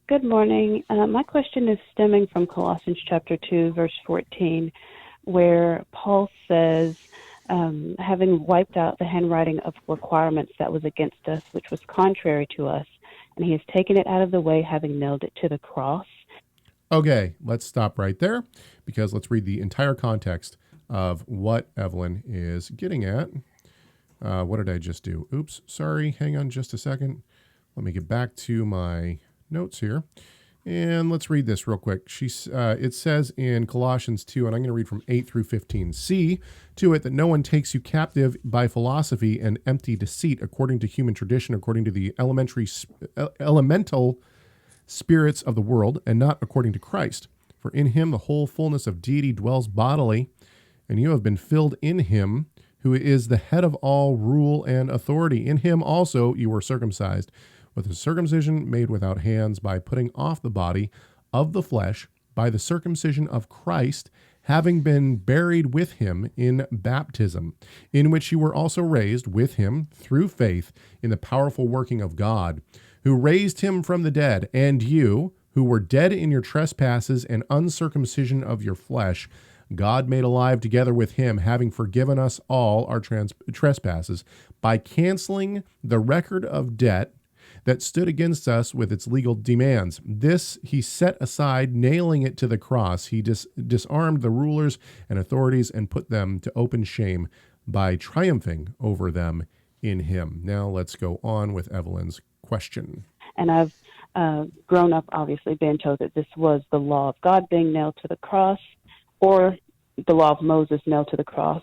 Good morning. My question is stemming from Colossians chapter 2, verse 14, where Paul says, having wiped out the handwriting of requirements that was against us, which was contrary to us, and he has taken it out of the way, having nailed it to the cross. Okay, let's stop right there because let's read the entire context of what Evelyn is getting at. What did I just do? Oops, sorry. Hang on just a second. Let me get back to my notes here. And let's read this real quick. It says in Colossians 2, and I'm going to read from 8 through 15. See to it that no one takes you captive by philosophy and empty deceit, according to human tradition, according to the elemental spirits of the world, and not according to Christ. For in him the whole fullness of deity dwells bodily, and you have been filled in him, who is the head of all rule and authority. In him also you were circumcised, with a circumcision made without hands, by putting off the body of the flesh by the circumcision of Christ, having been buried with him in baptism, in which you were also raised with him through faith in the powerful working of God, who raised him from the dead. And you, who were dead in your trespasses and uncircumcision of your flesh, God made alive together with him, having forgiven us all our trespasses, by canceling the record of debt that stood against us with its legal demands. This he set aside, nailing it to the cross. He disarmed the rulers and authorities and put them to open shame by triumphing over them in him. Now let's go on with Evelyns question. And I've grown up, obviously, being told that this was the law of God being nailed to the cross, or the law of Moses nailed to the cross.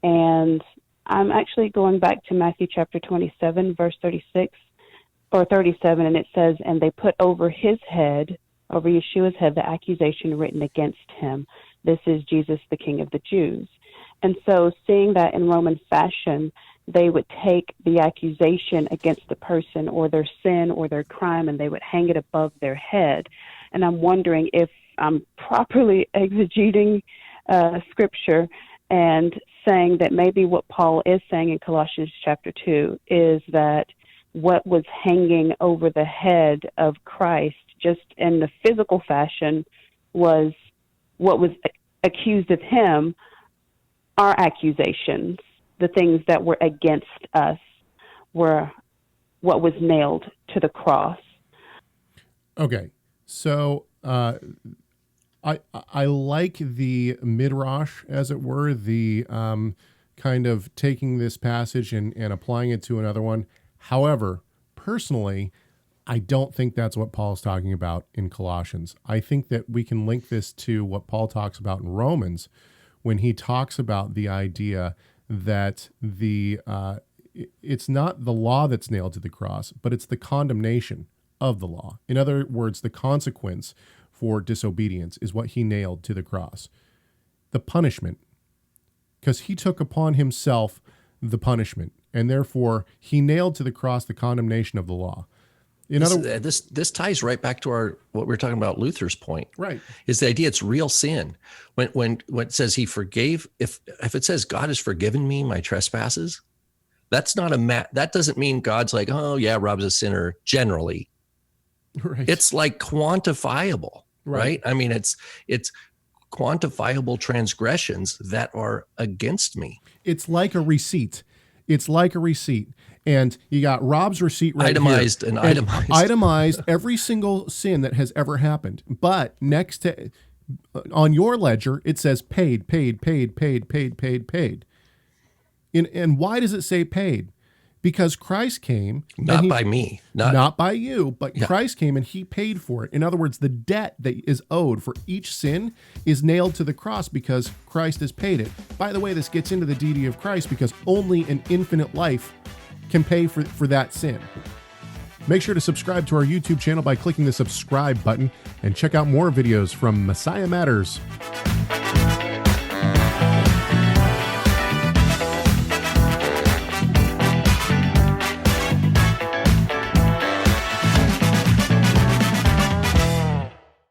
And I'm actually going back to Matthew chapter 27, verse 36 or 37, and it says, and they put over his head, over Yeshua's head, the accusation written against him. This is Jesus, the King of the Jews. And so seeing that in Roman fashion, they would take the accusation against the person or their sin or their crime, and they would hang it above their head. And I'm wondering if I'm properly exegeting Scripture and saying that maybe what Paul is saying in Colossians chapter 2 is that what was hanging over the head of Christ, just in the physical fashion, was what was accused of him, our accusations, the things that were against us, were what was nailed to the cross. Okay, so I like the midrash, as it were, the kind of taking this passage and applying it to another one. However, personally, I don't think that's what Paul's talking about in Colossians. I think that we can link this to what Paul talks about in Romans when he talks about the idea that it's not the law that's nailed to the cross, but it's the condemnation of the law. In other words, the consequence for disobedience is what he nailed to the cross. The punishment, because he took upon himself the punishment, and therefore he nailed to the cross the condemnation of the law. This ties right back to what we were talking about, Luther's point. Right. Is the idea it's real sin. When it says he forgave, if it says God has forgiven me my trespasses, that's not that doesn't mean God's like, oh yeah, Rob's a sinner generally. Right. It's like quantifiable, right? I mean, it's quantifiable transgressions that are against me. It's like a receipt. And you got Rob's receipt right itemized here. And itemized. Itemized every single sin that has ever happened. But next to, on your ledger, it says paid. And why does it say paid? Because Christ came. Not by me. Not by you, but yeah. Christ came and he paid for it. In other words, the debt that is owed for each sin is nailed to the cross because Christ has paid it. By the way, this gets into the deity of Christ because only an infinite life can pay for that sin. Make sure to subscribe to our YouTube channel by clicking the subscribe button and check out more videos from Messiah Matters.